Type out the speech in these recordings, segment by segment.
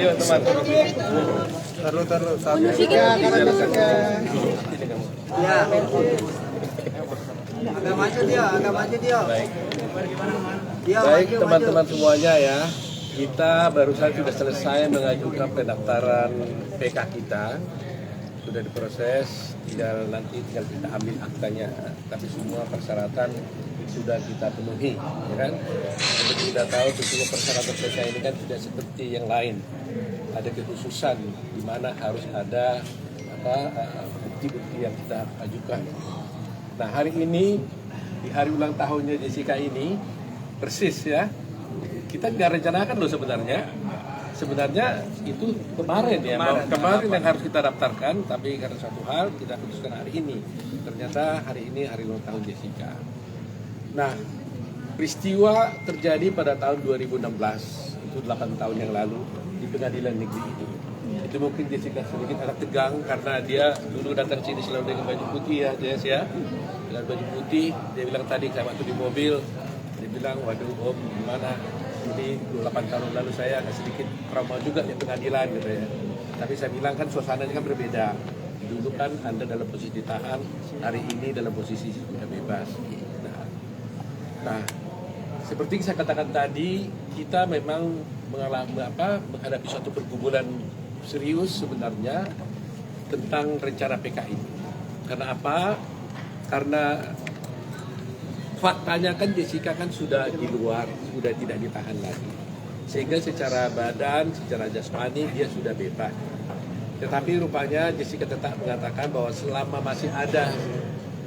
Yuk, teman. Taruh. Ya. Agak maju dia. Baik, teman-teman semuanya ya. Kita barusan sudah selesai mengajukan pendaftaran PK kita. Sudah diproses, tinggal kita ambil aktanya. Tapi semua persyaratan sudah kita penuhi, ya kan? Seperti kita tahu, semua persyaratan PK ini kan tidak seperti yang lain. Ada kekhususan di mana harus ada bukti-bukti yang kita ajukan. Nah, hari ini di hari ulang tahunnya Jessica ini persis ya. Kita nggak rencanakan loh sebenarnya. Sebenarnya itu kemarin ya, kemarin yang harus kita daftarkan, tapi karena suatu hal kita putuskan hari ini. Ternyata hari ini hari ulang tahun Jessica. Nah, peristiwa terjadi pada tahun 2016, itu 8 tahun yang lalu di pengadilan negeri itu. Itu mungkin Jessica sedikit agak tegang karena dia dulu datang sini selalu dengan baju putih ya, Jess ya. Dengan baju putih, dia bilang tadi saya waktu di mobil, dia bilang, waduh Om gimana? Ini 8 tahun lalu saya agak sedikit trauma juga di pengadilan gitu ya. Tapi saya bilang kan suasananya kan berbeda. Dulu kan Anda dalam posisi ditahan, hari ini dalam posisi sudah bebas. Nah, seperti yang saya katakan tadi, kita memang menghadapi suatu pergumulan serius sebenarnya tentang rencana PK ini. Karena apa? Karena faktanya kan Jessica kan sudah di luar, sudah tidak ditahan lagi. Sehingga secara badan, secara jasmani dia sudah bebas. Tetapi rupanya Jessica tetap mengatakan bahwa selama masih ada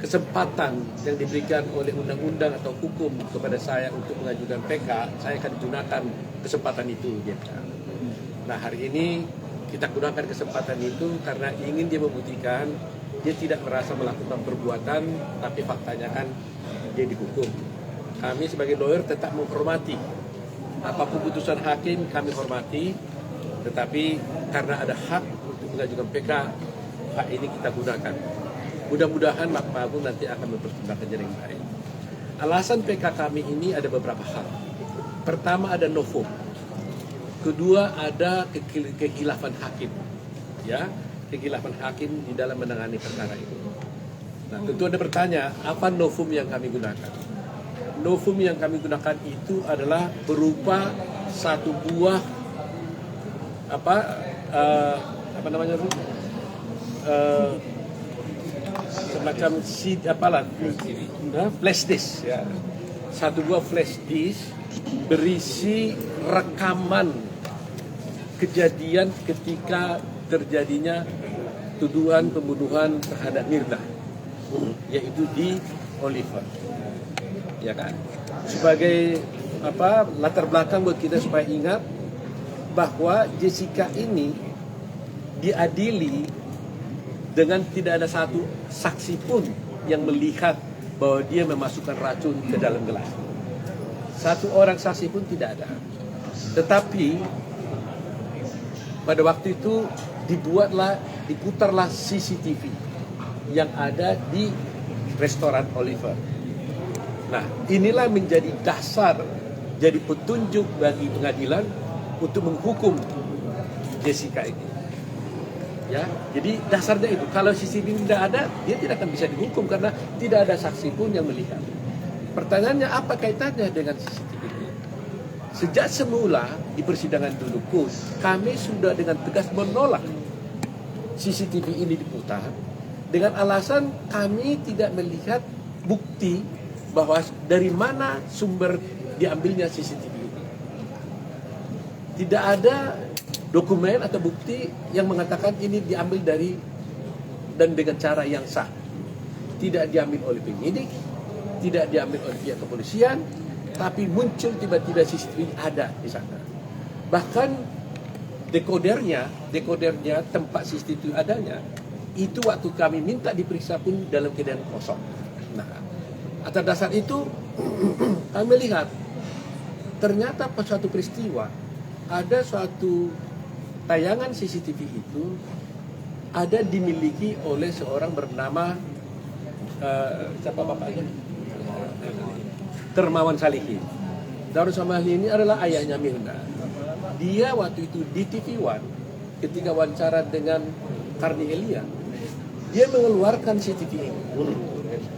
kesempatan yang diberikan oleh undang-undang atau hukum kepada saya untuk mengajukan PK, saya akan gunakan kesempatan itu. Nah, hari ini kita gunakan kesempatan itu karena ingin dia membuktikan dia tidak merasa melakukan perbuatan, tapi faktanya kan dia dihukum. Kami sebagai lawyer tetap menghormati apapun putusan hakim, kami hormati, tetapi karena ada hak untuk mengajukan PK, hak ini kita gunakan. Mudah-mudahan Mahkamah Agung nanti akan mempertimbangkannya dengan baik. Alasan PK kami ini ada beberapa hal. Pertama ada novum. Kedua ada kekhilafan hakim. Ya, kekhilafan hakim di dalam menangani perkara itu. Nah, tentu Anda bertanya, apa novum yang kami gunakan? Novum yang kami gunakan itu adalah berupa satu buah semacam flash disk ya. Satu buah flash disk berisi rekaman kejadian ketika terjadinya tuduhan pembunuhan terhadap Mirna, yaitu di Oliver, ya kan? Sebagai latar belakang buat kita supaya ingat bahwa Jessica ini diadili dengan tidak ada satu saksi pun yang melihat bahwa dia memasukkan racun ke dalam gelas. Satu orang saksi pun tidak ada. Tetapi pada waktu itu diputarlah CCTV yang ada di restoran Oliver. Nah, inilah menjadi dasar, jadi petunjuk bagi pengadilan untuk menghukum Jessica ini. Ya, jadi dasarnya itu. Kalau CCTV tidak ada, dia tidak akan bisa dihukum karena tidak ada saksi pun yang melihat. Pertanyaannya apa kaitannya dengan CCTV ini? Sejak semula di persidangan dulu pun kami sudah dengan tegas menolak CCTV ini diputar dengan alasan kami tidak melihat bukti bahwa dari mana sumber diambilnya CCTV ini. Tidak ada dokumen atau bukti yang mengatakan ini diambil dari dan dengan cara yang sah. Tidak diambil oleh penyidik, tidak diambil oleh pihak kepolisian, tapi muncul tiba-tiba CCTV ada di sana. Bahkan dekodernya tempat CCTV adanya, itu waktu kami minta diperiksa pun dalam keadaan kosong. Nah, atas dasar itu kami lihat ternyata suatu peristiwa ada suatu tayangan CCTV itu ada dimiliki oleh seorang bernama siapa bapaknya? Termawan Salihin. Darul Samali ini adalah ayahnya Mirna. Dia waktu itu di TV One ketika wawancara dengan Karni Elia, dia mengeluarkan CCTV ini.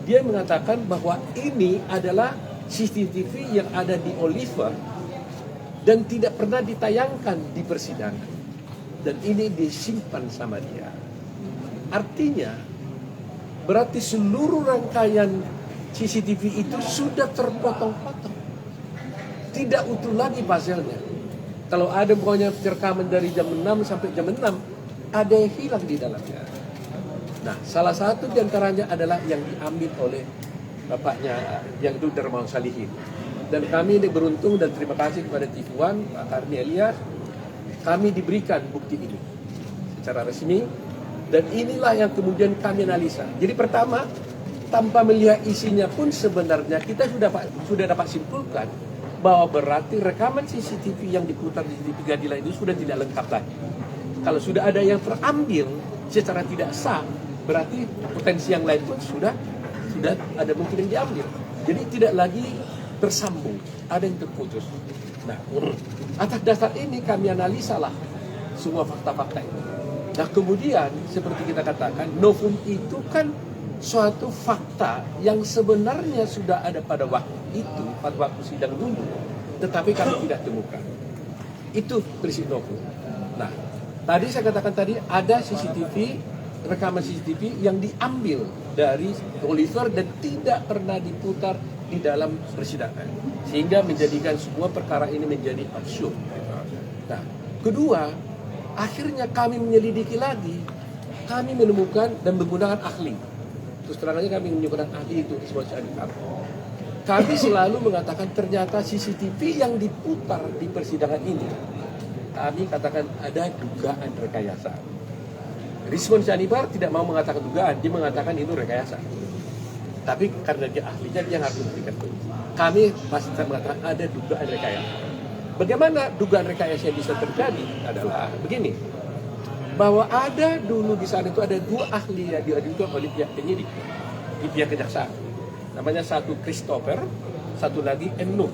Dia mengatakan bahwa ini adalah CCTV yang ada di Oliver dan tidak pernah ditayangkan di persidangan. Dan ini disimpan sama dia. Artinya, berarti seluruh rangkaian CCTV itu sudah terpotong-potong. Tidak utuh lagi pasalnya. Kalau ada pokoknya rekaman dari jam 6 sampai jam 6, ada yang hilang di dalamnya. Nah, salah satu di antaranya adalah yang diambil oleh bapaknya yang itu Darmawan Salihin. Dan kami ini beruntung dan terima kasih kepada TV One, Pak Karni Elia, kami diberikan bukti ini secara resmi. Dan inilah yang kemudian kami analisa. Jadi pertama, tanpa melihat isinya pun sebenarnya kita sudah dapat simpulkan bahwa berarti rekaman CCTV yang diputar di pengadilan itu sudah tidak lengkap lagi. Kalau sudah ada yang terambil secara tidak sah, berarti potensi yang lain pun sudah ada mungkin yang diambil. Jadi tidak lagi tersambung, ada yang terputus. Nah, atas dasar ini kami analisalah semua fakta-fakta itu. Nah, kemudian seperti kita katakan, novum itu kan suatu fakta yang sebenarnya sudah ada pada waktu itu, pada waktu sidang dulu, tetapi kami tidak temukan. Itu prinsip novum. Nah, tadi saya katakan tadi ada CCTV, rekaman CCTV yang diambil dari Oliver dan tidak pernah diputar di dalam persidangan, sehingga menjadikan semua perkara ini menjadi absurd. Nah, kedua, akhirnya kami menyelidiki lagi, kami menemukan dan menggunakan ahli. Terus terangnya kami menggunakan ahli itu Ismail Syarifat. Kami selalu mengatakan ternyata CCTV yang diputar di persidangan ini, kami katakan ada dugaan rekayasa. Rizwan Syarifat tidak mau mengatakan dugaan, dia mengatakan itu rekayasa. Tapi karena dia ahlinya, dia harus memberikan itu. Kami masih mengatakan ada dugaan rekayasa. Bagaimana dugaan rekayasa yang bisa terjadi adalah begini, bahwa ada dulu di sana itu ada dua ahli yang diajukan oleh pihak penyidik di pihak kejaksaan. Namanya satu Christopher, satu lagi Ennuk.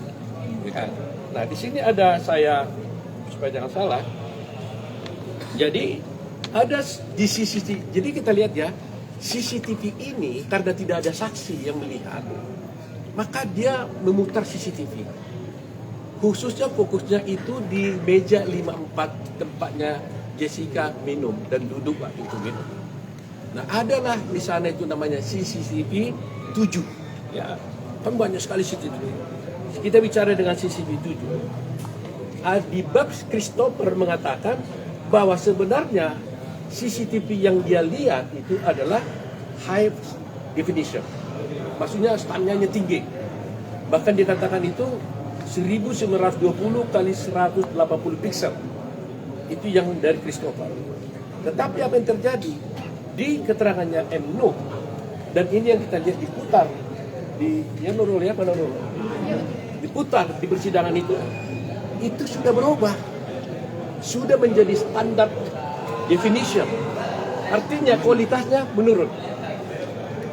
Nah, di sini ada saya, supaya jangan salah. Jadi ada di CCTV. Jadi kita lihat ya, CCTV ini karena tidak ada saksi yang melihat, maka dia memutar CCTV. Khususnya fokusnya itu di meja 54 tempatnya Jessica minum dan duduk waktu itu minum. Nah, adalah di sana itu namanya CCTV 7. Ya, kan banyak sekali CCTV. Kita bicara dengan CCTV 7. Di bab Christopher mengatakan bahwa sebenarnya CCTV yang dia lihat itu adalah high definition. Maksudnya standarnya tinggi. Bahkan dikatakan itu 1920 kali 180 pixel. Itu yang dari Christopher. Tetapi apa yang terjadi di keterangannya Ennuk, dan ini yang kita lihat diputar di Nurul ya, pada Nurul diputar di persidangan itu sudah berubah, sudah menjadi standar definition. Artinya kualitasnya menurun.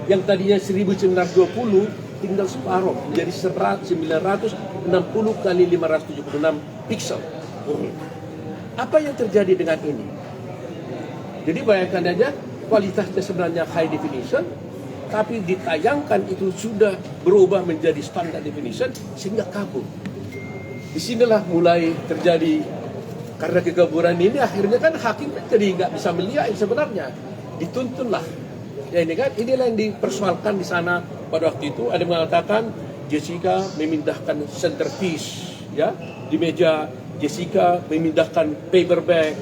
Yang tadinya 1920 tinggal separuh, menjadi 960 kali 576 pixel. Apa yang terjadi dengan ini? Jadi bayangkan aja, kualitasnya sebenarnya high definition, tapi ditayangkan itu sudah berubah menjadi standard definition sehingga kabur. Disinilah mulai terjadi, karena kegaburan ini akhirnya kan hakim jadi nggak bisa melihat yang sebenarnya, dituntunlah. Ya ini kan, inilah yang dipersoalkan di sana pada waktu itu. Ada yang mengatakan Jessica memindahkan centerpiece, ya, di meja Jessica memindahkan paper bag.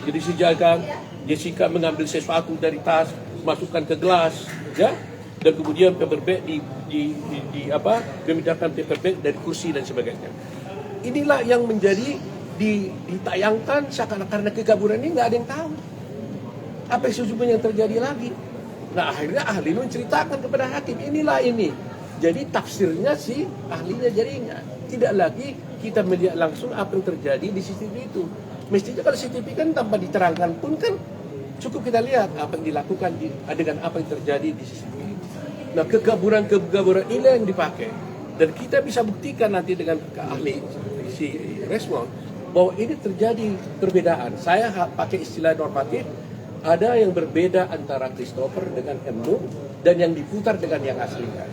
Jadi sejaga Jessica mengambil sesuatu dari tas, masukkan ke gelas, ya, dan kemudian paper bag memindahkan paper bag dari kursi dan sebagainya. Inilah yang menjadi ditayangkan seakan karena kegaburan ini nggak ada yang tahu apa yang sesungguhnya yang terjadi lagi. Nah, akhirnya ahli menceritakan kepada hakim, inilah ini. Jadi tafsirnya si ahlinya jadinya tidak lagi kita melihat langsung apa yang terjadi di CCTV itu. Mestinya kalau CCTV kan tanpa diterangkan pun kan cukup kita lihat apa yang dilakukan dengan apa yang terjadi di CCTV. Nah, kegaburan ini yang dipakai. Dan kita bisa buktikan nanti dengan ahli si Resmond bahwa ini terjadi perbedaan. Saya pakai istilah normatif, ada yang berbeda antara Christopher dengan Emnu dan yang diputar dengan yang aslinya.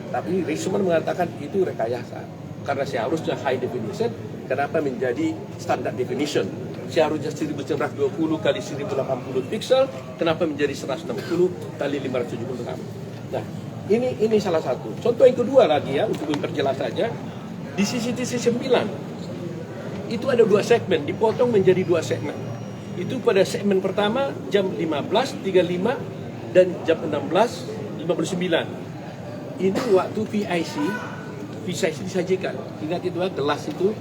Tapi Resmond mengatakan itu rekayasa karena seharusnya high definition, kenapa menjadi standard definition? Seharusnya 1920 kali 1080 pixel, kenapa menjadi 160 kali 576? Nah, ini salah satu. Contoh yang kedua lagi ya, untuk memperjelas saja, di CCTV 9 itu ada 2 segmen, dipotong menjadi 2 segmen. Itu pada segmen pertama jam 15.35 dan jam 16.59. Ini waktu PIC disajikan. Ingat itu gelas itu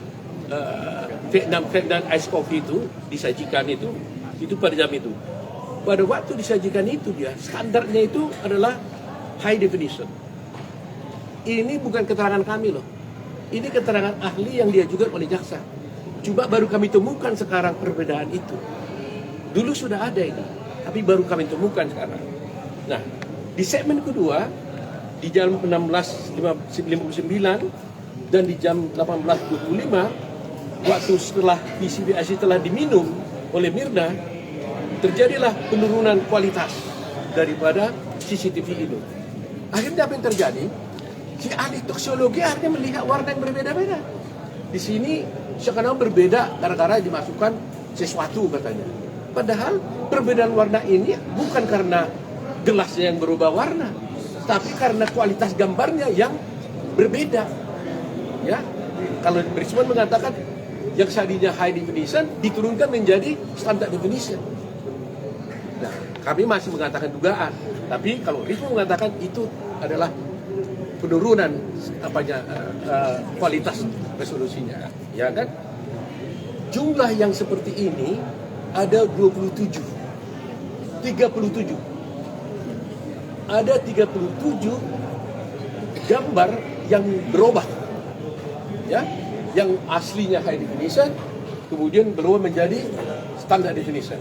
Vietnam Ice Coffee itu disajikan itu pada jam itu. Pada waktu disajikan itu dia standarnya itu adalah high definition. Ini bukan keterangan kami loh. Ini keterangan ahli yang diajukan oleh jaksa. Cuma baru kami temukan sekarang perbedaan itu. Dulu sudah ada ini, tapi baru kami temukan sekarang. Nah, di segmen kedua di jam 16.59 dan di jam 18.25 waktu setelah PCBIC telah diminum oleh Mirna, terjadilah penurunan kualitas daripada CCTV itu. Akhirnya apa yang terjadi? Si ahli toksologi akhirnya melihat warna yang berbeda-beda. Di sini sekarang berbeda gara-gara dimasukkan sesuatu katanya. Padahal perbedaan warna ini bukan karena gelasnya yang berubah warna, tapi karena kualitas gambarnya yang berbeda. Ya, kalau Resmond mengatakan yang tadinya high definition diturunkan menjadi standard definition. Nah, kami masih mengatakan dugaan, tapi kalau Resmond mengatakan itu adalah penurunan kualitas resolusinya, ya kan? Jumlah yang seperti ini ada 37. Ada 37 gambar yang berubah. Ya, yang aslinya high definition kemudian berubah menjadi standard definition.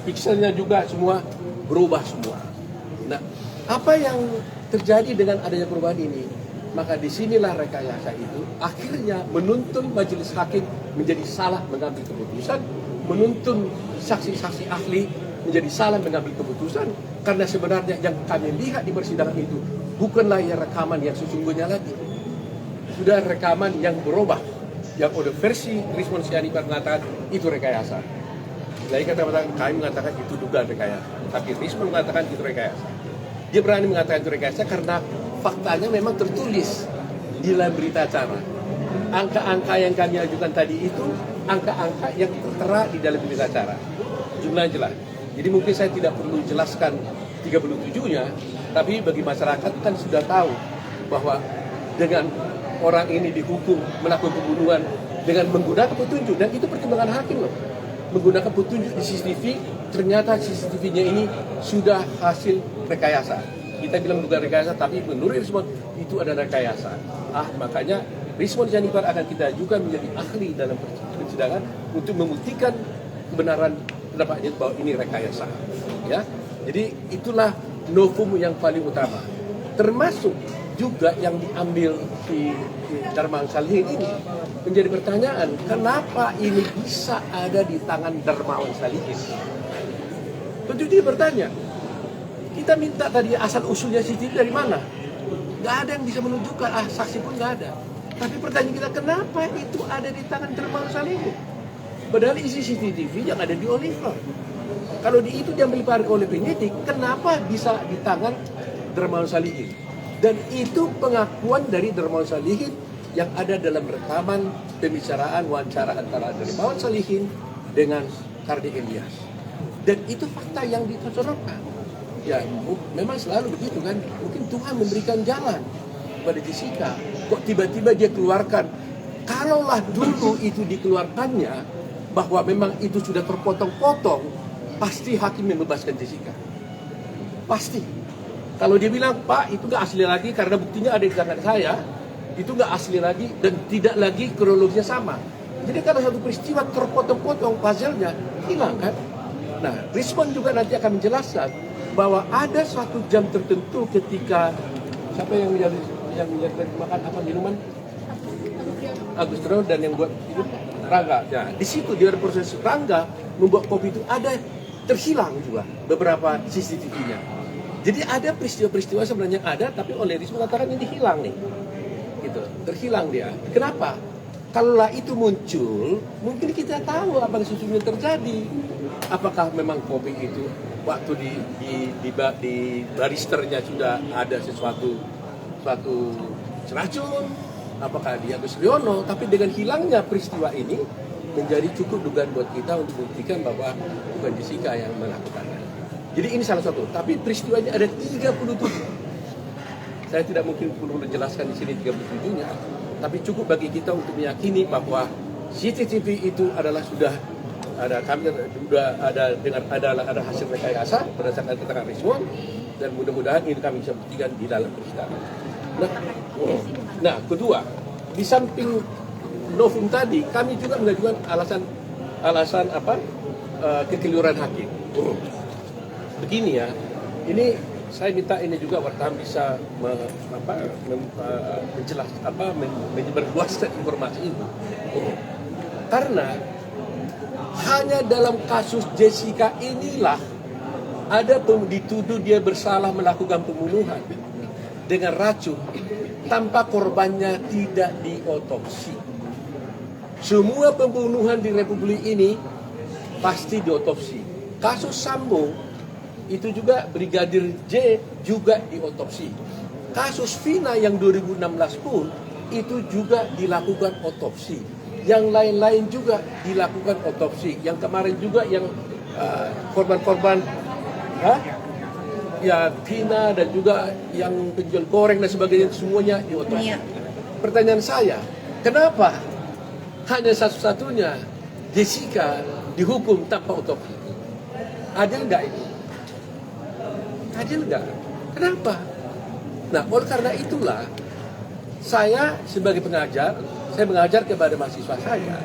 Pixelnya juga semua berubah semua. Nah, apa yang terjadi dengan adanya perubahan ini? Maka disinilah rekayasa itu akhirnya menuntun majelis hakim menjadi salah mengambil keputusan, menuntun saksi-saksi ahli menjadi salah mengambil keputusan, karena sebenarnya yang kami lihat di persidangan itu bukanlah yang rekaman yang sesungguhnya lagi. Sudah rekaman yang berubah, yang oleh versi Resmond Sianipar mengatakan itu rekayasa. Lain kata kami mengatakan itu dugaan rekayasa, tapi Resmond mengatakan itu rekayasa. Dia berani mengatakan itu rekayasa karena faktanya memang tertulis di dalam berita acara. Angka-angka yang kami ajukan tadi itu angka-angka yang tertera di dalam berita acara. Jumlahnya jelas. Jadi mungkin saya tidak perlu jelaskan 37-nya, tapi bagi masyarakat kan sudah tahu bahwa dengan orang ini dihukum melakukan pembunuhan dengan menggunakan petunjuk, dan itu pertimbangan hakim loh. Menggunakan petunjuk di CCTV, ternyata CCTV-nya ini sudah hasil rekayasa. Kita bilang bukan rekayasa, tapi menurut Resmond itu adalah rekayasa. Makanya Resmond Sianipar akan kita juga menjadi ahli dalam persidangan untuk membuktikan kebenaran pendapatnya bahwa ini rekayasa. Ya, jadi itulah novum yang paling utama. Termasuk juga yang diambil di Darmawan Salihin ini menjadi pertanyaan, kenapa ini bisa ada di tangan Darmawan Salihin? Tentu dia bertanya, kita minta tadi asal usulnya CCTV dari mana? Nggak ada yang bisa menunjukkan, saksi pun nggak ada. Tapi pertanyaan kita, kenapa itu ada di tangan Darmawan Salihin? Padahal isi CCTV yang ada di Oliver. Kalau itu diambil oleh penyidik, kenapa bisa di tangan Darmawan Salihin? Dan itu pengakuan dari Darmawan Salihin yang ada dalam rekaman pembicaraan wawancara antara Darmawan Salihin dengan Kardi Ilyas. Dan itu fakta yang dipertontonkan. Ya, memang selalu begitu kan. Mungkin Tuhan memberikan jalan kepada Jessica. Kok tiba-tiba dia keluarkan? Kalaulah dulu itu dikeluarkannya, bahwa memang itu sudah terpotong-potong, pasti hakim membebaskan Jessica. Pasti. Kalau dia bilang, Pak, itu nggak asli lagi karena buktinya ada di tangan saya, itu nggak asli lagi dan tidak lagi kronologinya sama. Jadi kalau satu peristiwa terpotong-potong, puzzle-nya hilang kan? Nah, Resmond juga nanti akan menjelaskan bahwa ada suatu jam tertentu ketika siapa yang menjadi yang makan apa minuman Agustinus dan yang buat itu Rangga. Nah, di situ di proses Rangga membuat kopi itu ada terhilang juga beberapa CCTV-nya. Jadi ada peristiwa-peristiwa sebenarnya ada, tapi oleh Riz mengatakan ini hilang nih, gitu, terhilang dia. Kenapa? Kalau itu muncul, mungkin kita tahu apa yang sesungguhnya terjadi. Apakah memang kopi itu waktu di baristernya sudah ada suatu racun? Apakah dia Agus Riono? Tapi dengan hilangnya peristiwa ini menjadi cukup dugaan buat kita untuk membuktikan bahwa bukan Jessica yang melakukannya. Jadi ini salah satu. Tapi peristiwanya ada 37. Saya tidak mungkin perlu menjelaskan di sini 37-nya. Tapi cukup bagi kita untuk meyakini bahwa CCTV itu adalah sudah ada, kami sudah ada hasil rekayasa berdasarkan keterangan Rizwan, dan mudah-mudahan ini kami bisa buktikan di dalam persidangan. Nah, kedua, di samping novum tadi, kami juga mengajukan alasan kekeliruan hakim. Begini ya, ini saya minta ini juga wartawan bisa menyebarluaskan informasi itu. Karena hanya dalam kasus Jessica inilah ada dituduh dia bersalah melakukan pembunuhan dengan racun tanpa korbannya tidak diotopsi. Semua pembunuhan di Republik ini pasti diotopsi. Kasus Sambo itu juga Brigadir J juga diotopsi. Kasus Vina yang 2016 pun itu juga dilakukan otopsi. Yang lain-lain juga dilakukan otopsi. Yang kemarin juga yang korban-korban ya Vina dan juga yang penjual goreng dan sebagainya semuanya diotopsi. Pertanyaan saya, kenapa hanya satu-satunya Jessica dihukum tanpa otopsi? Adil nggak itu? Adil nggak? Kenapa? Nah, oleh karena itulah saya sebagai pengajar, saya mengajar kepada mahasiswa saya.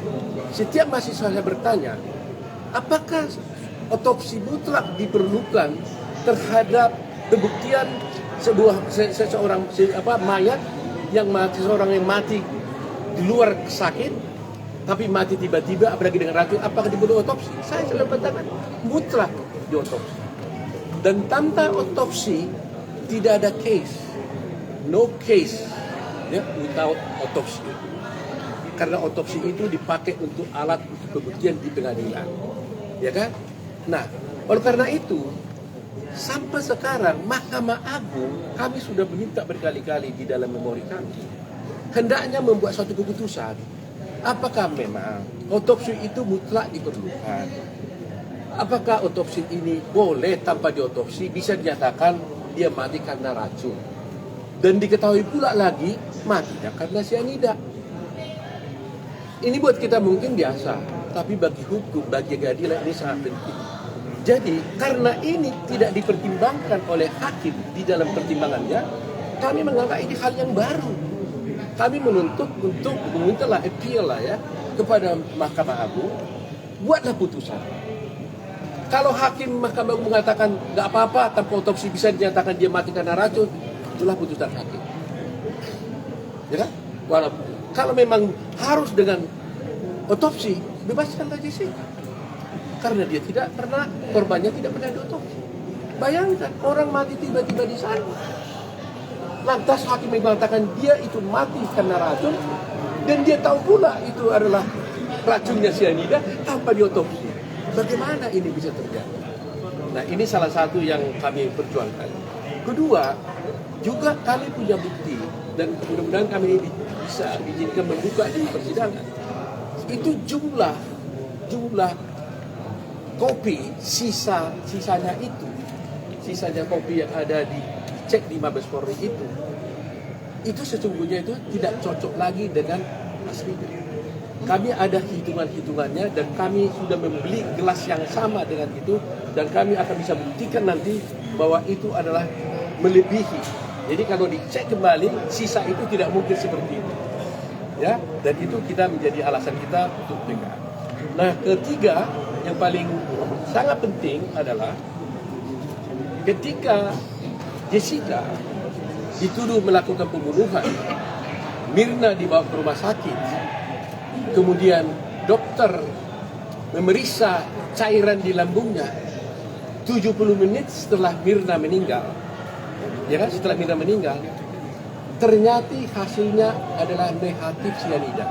Setiap mahasiswa saya bertanya, apakah otopsi mutlak diperlukan terhadap pembuktian seseorang mayat yang mati, seorang yang mati di luar sakit, tapi mati tiba-tiba, apalagi dengan racun, apakah diperlukan otopsi? Saya selalu katakan mutlak diotopsi. Dan tanpa otopsi tidak ada case, no case, ya, without otopsi. Karena otopsi itu dipakai untuk alat untuk pembuktian di pengadilan, ya kan? Nah, oleh karena itu sampai sekarang Mahkamah Agung kami sudah meminta berkali-kali di dalam memori kami hendaknya membuat suatu keputusan. Apakah memang otopsi itu mutlak diperlukan? Apakah otopsi ini boleh tanpa diotopsi bisa dinyatakan dia mati karena racun? Dan diketahui pula lagi matinya karena sianida. Ini buat kita mungkin biasa, tapi bagi hukum, bagi keadilan ini sangat penting. Jadi karena ini tidak dipertimbangkan oleh hakim di dalam pertimbangannya, kami menganggap ini hal yang baru. Kami menuntut untuk memintalah appeal lah ya kepada Mahkamah Agung, buatlah putusan. Kalau hakim Mahkamah Agung mengatakan nggak apa-apa tanpa otopsi bisa dinyatakan dia mati karena racun, itulah putusan hakim. Ya kan? Walaupun kalau memang harus dengan otopsi, bebaskanlah Jessica. Karena dia tidak pernah, korbannya tidak pernah diotopsi. Bayangkan orang mati tiba-tiba di sana. Lantas hakim mengatakan dia itu mati karena racun dan dia tahu pula itu adalah racunnya sianida tanpa diotopsi. Bagaimana ini bisa terjadi? Nah, ini salah satu yang kami perjuangkan. Kedua, juga kami punya bukti dan mudah-mudahan kami bisa diizinkan membuka di persidangan. Itu jumlah kopi sisanya kopi yang ada di cek di Mabes Polri itu sesungguhnya itu tidak cocok lagi dengan aslinya. Kami ada hitungan-hitungannya dan kami sudah membeli gelas yang sama dengan itu dan kami akan bisa buktikan nanti bahwa itu adalah melebihi. Jadi kalau dicek kembali sisa itu tidak mungkin seperti itu. Ya, dan itu kita menjadi alasan kita untuk pegang. Nah, ketiga yang paling sangat penting adalah ketika Jessica dituduh melakukan pembunuhan. Mirna dibawa ke rumah sakit. Kemudian dokter memeriksa cairan di lambungnya 70 menit setelah Mirna meninggal. Ya kan, setelah Mirna meninggal, ternyata hasilnya adalah negatif sianida.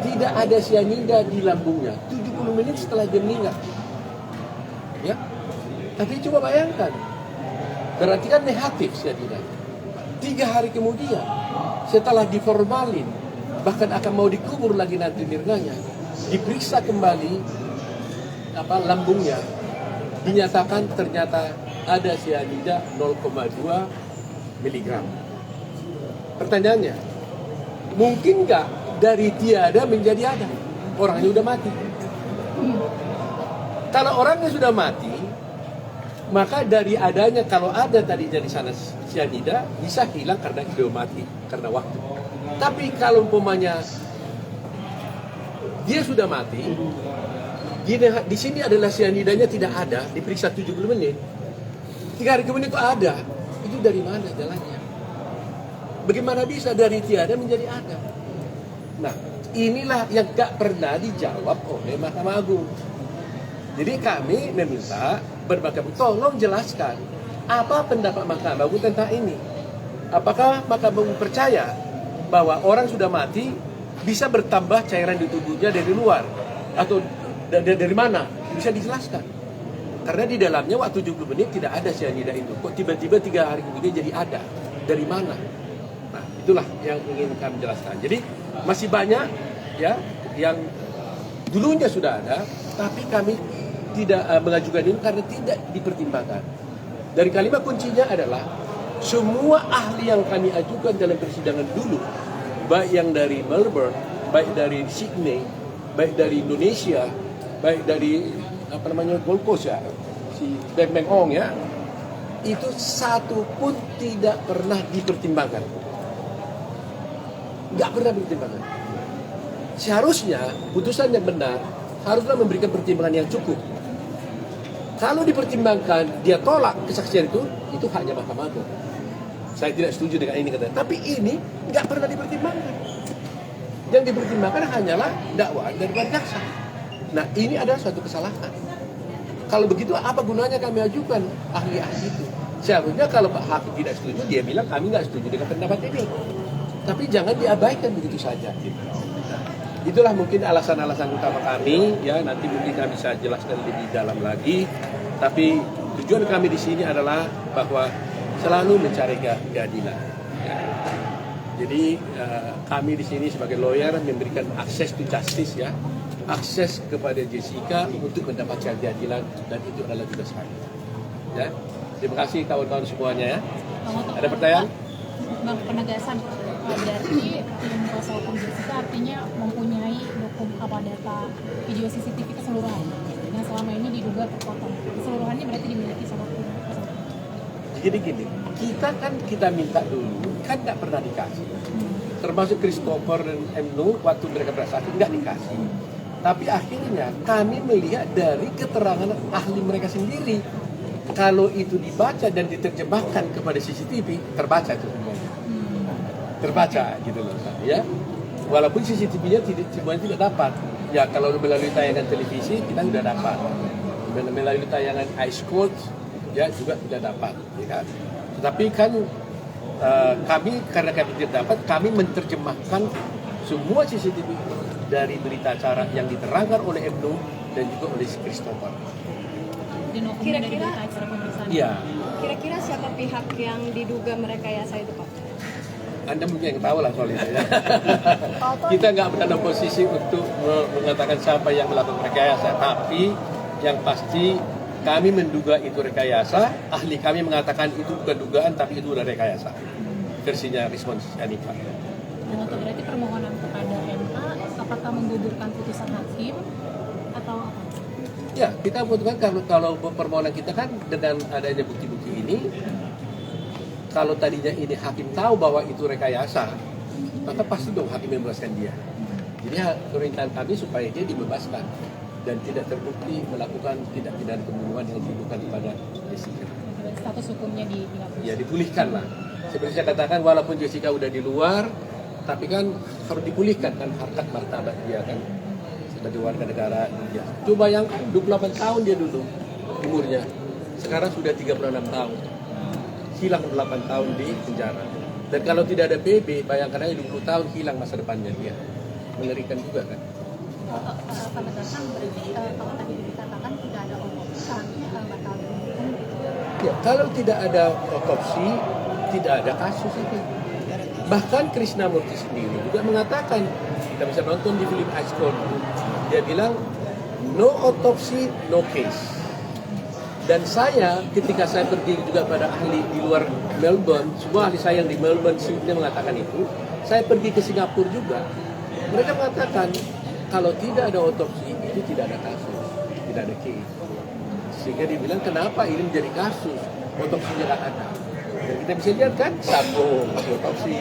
Tidak ada sianida di lambungnya 70 menit setelah dia meninggal. Ya. Tapi coba bayangkan, berarti kan negatif sianida. 3 hari kemudian, setelah diformalin, bahkan akan mau dikubur lagi nanti Mirnanya, diperiksa kembali lambungnya, dinyatakan ternyata ada sianida 0,2 miligram. Pertanyaannya, mungkin nggak dari tiada menjadi ada? Orangnya udah mati. Kalau orangnya sudah mati, maka dari adanya, kalau ada tadi dari sana sianida, bisa hilang karena sudah mati, karena waktu. Tapi kalau umpamanya dia sudah mati, di sini adalah sianidanya tidak ada, diperiksa 70 menit, 3 hari kemudian itu ada. Itu dari mana jalannya? Bagaimana bisa dari tiada menjadi ada? Nah, inilah yang gak pernah dijawab oleh Mahkamah Agung. Jadi kami meminta berbagai, tolong jelaskan apa pendapat Mahkamah Agung tentang ini. Apakah Mahkamah Agung percaya bahwa orang sudah mati bisa bertambah cairan di tubuhnya dari luar? Atau dari mana? Bisa dijelaskan. Karena di dalamnya waktu 70 menit tidak ada sianida itu. Kok tiba-tiba 3 hari kemudian jadi ada? Dari mana? Nah, itulah yang ingin kami jelaskan. Jadi masih banyak ya yang dulunya sudah ada, tapi kami tidak mengajukan ini karena tidak dipertimbangkan. Dari kalimat kuncinya adalah semua ahli yang kami ajukan dalam persidangan dulu, baik yang dari Melbourne, baik dari Sydney, baik dari Indonesia, baik dari Gold Coast ya, si Beng Ong ya, itu satu pun tidak pernah dipertimbangkan. Nggak pernah dipertimbangkan. Seharusnya putusan yang benar haruslah memberikan pertimbangan yang cukup. Kalau dipertimbangkan, dia tolak kesaksian itu haknya Mahkamah Agung. Saya tidak setuju dengan ini katanya. Tapi ini nggak pernah dipertimbangkan. Yang dipertimbangkan hanyalah dakwaan dari jaksa. Nah, ini adalah suatu kesalahan. Kalau begitu, apa gunanya kami ajukan ahli-ahli itu? Seharusnya kalau Pak Hakim tidak setuju, dia bilang kami nggak setuju dengan pendapat ini. Tapi jangan diabaikan begitu saja. Itulah mungkin alasan-alasan utama kami. Ya, nanti mungkin kami bisa jelaskan lebih dalam lagi. Tapi tujuan kami di sini adalah bahwa selalu mencari keadilan. Ya. Jadi kami di sini sebagai lawyer memberikan akses to justice ya. Akses kepada Jessica untuk mendapatkan keadilan, dan itu adalah tugas kami. Ya, terima kasih kawan-kawan semuanya ya. Ada pertanyaan? Bang, penegasan berarti tim kuasa hukum Jessica artinya mempunyai data video CCTV keseluruhan yang selama ini diduga terpotong. Keseluruhannya berarti dimiliki sama tim kuasa hukum. Jadi gini, kita minta dulu, kan nggak pernah dikasih. Termasuk Christopher dan Emnu waktu mereka bersaksi nggak dikasih. Tapi akhirnya kami melihat dari keterangan ahli mereka sendiri. Kalau itu dibaca dan diterjemahkan kepada CCTV, terbaca itu semuanya. Terbaca gitu loh. Ya. Walaupun CCTV-nya semuanya tidak dapat. Ya kalau melalui tayangan televisi kita sudah dapat. Melalui tayangan Ice Cold ya juga tidak dapat. Ya kan? Tetapi kan kami karena kami tidak dapat, kami menerjemahkan semua CCTV dari berita acara yang diterangkan oleh Emnu dan juga oleh Christopher. Kira-kira dari acara pemeriksaan. Iya. Kira-kira siapa pihak yang diduga merekayasa itu, Pak? Anda mungkin yang tahu lah soal itu ya. Kita nggak dalam posisi untuk mengatakan siapa yang melakukan rekayasa, tapi yang pasti kami menduga itu rekayasa. Ahli kami mengatakan itu bukan dugaan, tapi itu udah rekayasa. Versinya respons Anita. Berarti permohonan kepada MA apakah menggugurkan putusan hakim atau apa? Ya, kita butuhkan kalau permohonan kita kan dengan adanya bukti-bukti ini, kalau tadinya ini hakim tahu bahwa itu rekayasa, maka pasti dong hakim membebaskan dia. Jadi permintaan kami supaya dia dibebaskan dan tidak terbukti melakukan tindak pidana pembunuhan yang dituduhkan kepada Jessica. Status hukumnya dihapus. Ya, dipulihkan lah Seperti saya katakan, walaupun Jessica udah di luar, tapi kan harus dipulihkan kan harkat martabat dia kan sebagai warga negara India. Coba yang 28 tahun dia dulu umurnya, sekarang sudah 36 tahun. Hilang 8 tahun di penjara. Dan kalau tidak ada PB, bayangkan aja 20 tahun hilang masa depannya dia. Mengerikan juga kan. Pak Batasan berarti kalau tadi dikatakan tidak ada otopsi, batal hukum. Ya, kalau tidak ada otopsi, tidak ada kasus itu. Bahkan Krishnamurti sendiri juga mengatakan, kita bisa nonton di film Ice Cold, dia bilang no autopsy, no case. Dan saya ketika saya pergi juga pada ahli di luar Melbourne, semua ahli saya yang di Melbourne Sydney mengatakan itu, saya pergi ke Singapura juga. Mereka mengatakan kalau tidak ada otopsi itu tidak ada kasus, tidak ada case. Sehingga dibilang kenapa ini menjadi kasus, otopsinya tidak ada. Dan kita bisa lihat kan, Sambo otopsi,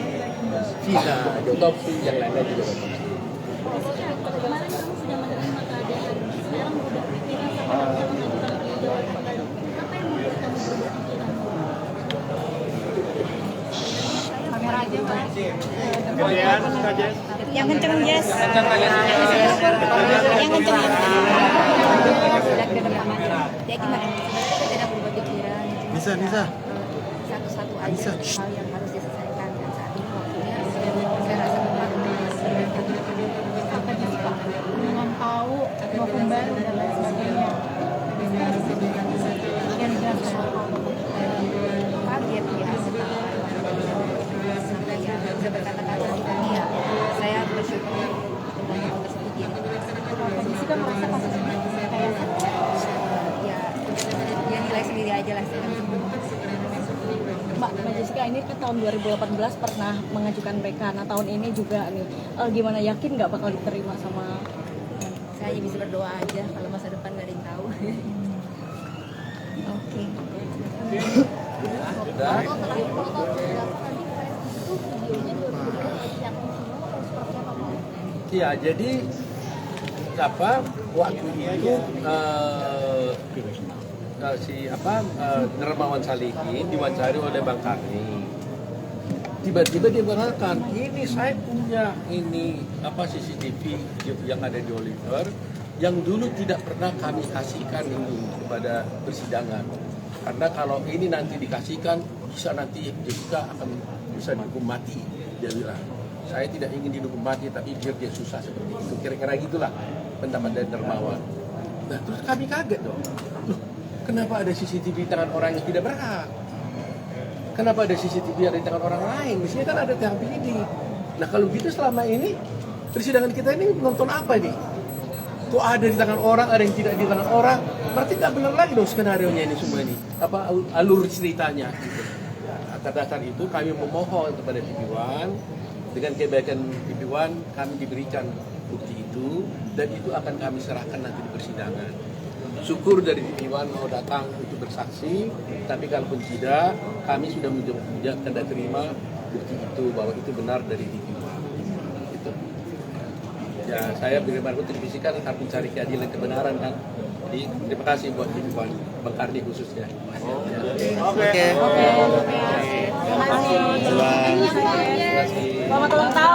Cina otopsi, yang lainnya juga otopsi. Kemarin kamu sudah menerima keadaan, sekarang udah pikiran sama mengajukan jawaban pengadilan. Apa yang membuat kamu berubah pikiran? Kamera aja Pak. Yang kenceng, Jess. Yang kenceng. Ya gimana? Sebenarnya tidak berubah pikiran. Nisa. Satu-satu aja hal yang harus diselesaikan. Dan saat ini waktunya saya rasa memang Apa sih Pak? Dengan tahu hukum baru dan lain sebagainya. Yang dijelaskan kaget ya sampai ya bisa berkata-kata tadi ya saya bersyukur dengan hal tersebut ya. Jessica merasa kasus ini kayak ya nilai sendiri aja lah. Mbak Jessica, ini kan tahun 2018 pernah mengajukan PK, nah tahun ini juga nih, gimana, yakin nggak bakal diterima sama? Saya hanya bisa berdoa aja, kalau masa depan nggak ada yang tahu. Oke. Iya, jadi waktu itu Dermawan Salihin diwawancari oleh Bang Karni. Tiba-tiba dia mengatakan, ini saya punya CCTV yang ada di Oliver yang dulu tidak pernah kami kasihkan ini kepada persidangan. Karena kalau ini nanti dikasihkan, bisa nanti Jessica akan bisa dihukum mati. Dia bilang, saya tidak ingin dihukum mati, tapi biar dia susah seperti itu. Kira-kira gitulah pendapat dari Dermawan. Nah, terus kami kaget dong. Loh, kenapa ada CCTV di tangan orang yang tidak berhak? Kenapa ada CCTV ada di tangan orang lain? Mestinya kan ada tangan penyidik. Nah, kalau gitu selama ini persidangan kita ini nonton apa nih? Kok ada di tangan orang, ada yang tidak di tangan orang? Berarti nggak benar lagi dong skenario-nya ini semua ini. Alur ceritanya gitu. Atas dasar itu kami memohon kepada TV One, dengan kebaikan TV One kami diberikan bukti itu, dan itu akan kami serahkan nanti di persidangan. Syukur dari TV One mau datang untuk bersaksi, tapi kalaupun tidak, kami sudah menjawab tanda terima bukti itu bahwa itu benar dari TV One. Gitu. Ya, saya berharap televisi kan harus mencari keadilan kebenaran kan. Jadi terima kasih buat TV One, Bang Karni khususnya. Oke. Terima kasih. Terima kasih. Selamat ulang tahun.